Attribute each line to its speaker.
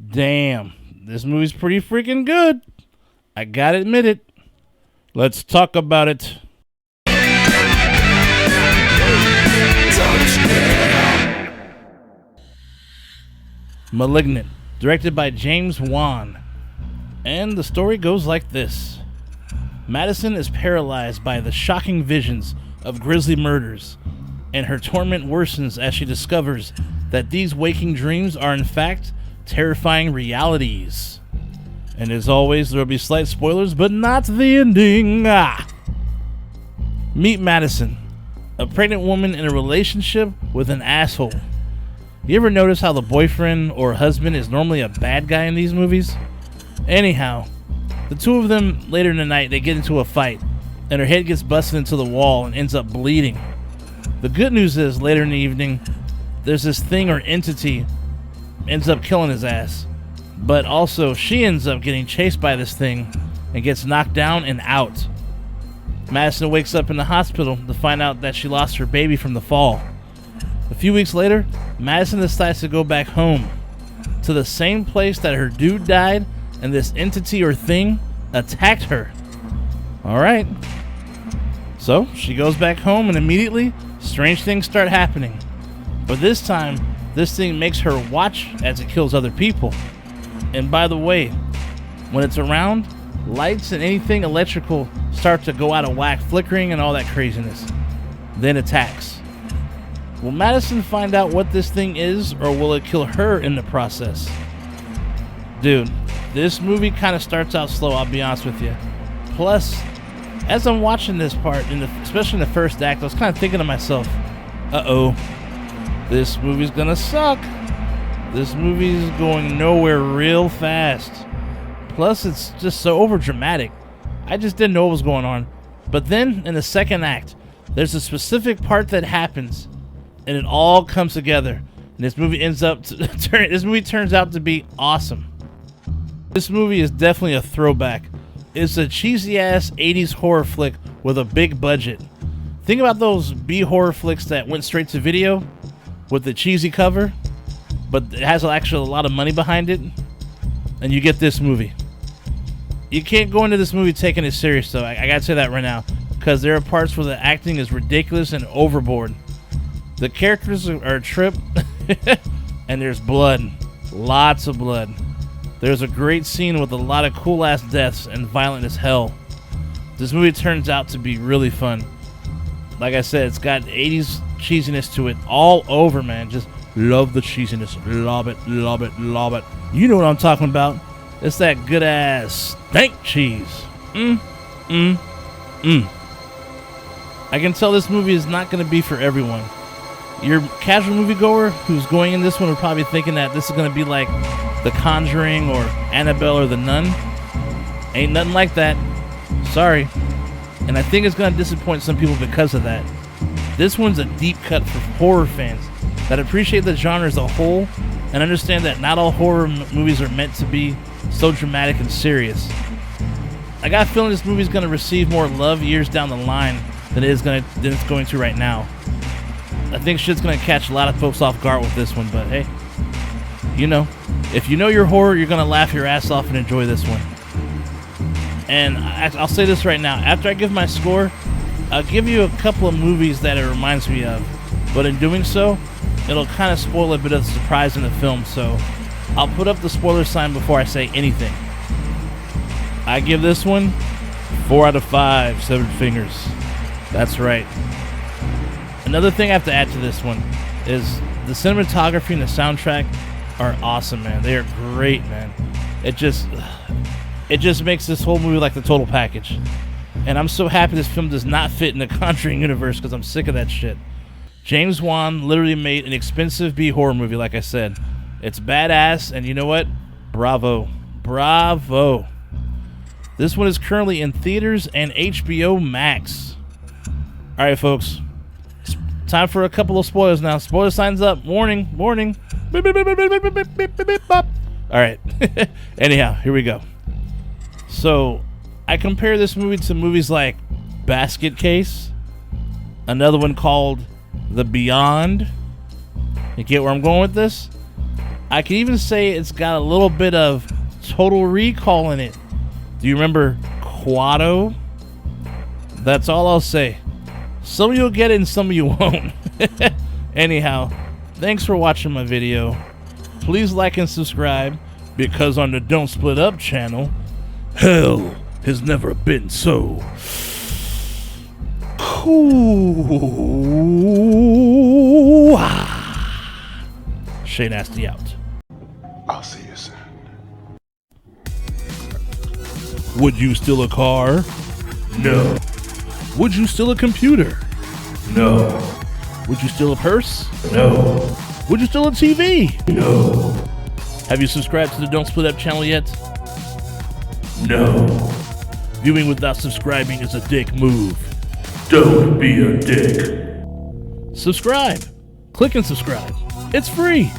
Speaker 1: Damn, this movie's pretty freaking good. I gotta admit it. Let's talk about it. Malignant, directed by James Wan. And the story goes like this. Madison is paralyzed by the shocking visions of grisly murders, and her torment worsens as she discovers that these waking dreams are in fact terrifying realities. And as always, there will be slight spoilers, but not the ending. Meet Madison, a pregnant woman in a relationship with an asshole. You ever notice how the boyfriend or husband is normally a bad guy in these movies? Anyhow, the two of them later in the night, they get into a fight, and her head gets busted into the wall and ends up bleeding. The good news is, later in the evening, there's this thing or entity ends up killing his ass. But also, she ends up getting chased by this thing and gets knocked down and out. Madison wakes up in the hospital to find out that she lost her baby from the fall. A few weeks later, Madison decides to go back home to the same place that her dude died and this entity or thing attacked her. Alright. So, she goes back home and immediately, strange things start happening. But this time, this thing makes her watch as it kills other people. And by the way, when it's around, lights and anything electrical start to go out of whack, flickering and all that craziness. Then attacks. Will Madison find out what this thing is, or will it kill her in the process? Dude, this movie kind of starts out slow, I'll be honest with you. Plus, as I'm watching this part, especially in the first act, I was kind of thinking to myself, uh-oh, this movie's gonna suck. This movie's going nowhere real fast. Plus, it's just so overdramatic. I just didn't know what was going on. But then, in the second act, there's a specific part that happens, and it all comes together. And this movie turns out to be awesome. This movie is definitely a throwback. It's a cheesy-ass 80s horror flick with a big budget. Think about those B-horror flicks that went straight to video with the cheesy cover, but it has actually a lot of money behind it, and you get this movie. You can't go into this movie taking it serious, though. I gotta say that right now, because there are parts where the acting is ridiculous and overboard. The characters are a trip, and there's blood. Lots of blood. There's a great scene with a lot of cool-ass deaths and violent as hell. This movie turns out to be really fun. Like I said, it's got 80s cheesiness to it all over, man. Just love the cheesiness. Love it, love it, love it. You know what I'm talking about. It's that good-ass stank cheese. I can tell this movie is not going to be for everyone. Your casual moviegoer who's going in this one are probably thinking that this is going to be like The Conjuring or Annabelle or The Nun. Ain't nothing like that. Sorry. And I think it's going to disappoint some people because of that. This one's a deep cut for horror fans that appreciate the genre as a whole and understand that not all horror movies are meant to be so dramatic and serious. I got a feeling this movie's going to receive more love years down the line than it's going to right now. I think shit's going to catch a lot of folks off guard with this one, but hey, you know, if you know your horror, you're going to laugh your ass off and enjoy this one. And I'll say this right now, after I give my score, I'll give you a couple of movies that it reminds me of, but in doing so, it'll kind of spoil a bit of the surprise in the film, so I'll put up the spoiler sign before I say anything. I give this one 4 out of 5 severed fingers. That's right. Another thing I have to add to this one is the cinematography and the soundtrack are awesome, man. They are great, man. It just makes this whole movie like the total package. And I'm so happy this film does not fit in the Conjuring universe because I'm sick of that shit. James Wan literally made an expensive B-horror movie, like I said. It's badass, and you know what? Bravo. Bravo. This one is currently in theaters and HBO Max. Alright, folks. It's time for a couple of spoilers now. Spoiler signs up. Warning. Warning. Alright. Anyhow, here we go. So, I compare this movie to movies like Basket Case, another one called The Beyond. You get where I'm going with this? I can even say it's got a little bit of Total Recall in it. Do you remember Quado? That's all I'll say. Some of you'll get it and some of you won't. Anyhow, thanks for watching my video. Please like and subscribe, because on the Don't Split Up channel, hell has never been so cool. Shay Nasty out.
Speaker 2: I'll see you soon.
Speaker 1: Would you steal a car?
Speaker 2: No.
Speaker 1: Would you steal a computer?
Speaker 2: No.
Speaker 1: Would you steal a purse?
Speaker 2: No.
Speaker 1: Would you steal a TV?
Speaker 2: No.
Speaker 1: Have you subscribed to the Don't Split Up channel yet?
Speaker 2: No.
Speaker 1: Viewing without subscribing is a dick move.
Speaker 2: Don't be a dick.
Speaker 1: Subscribe. Click and subscribe. It's free.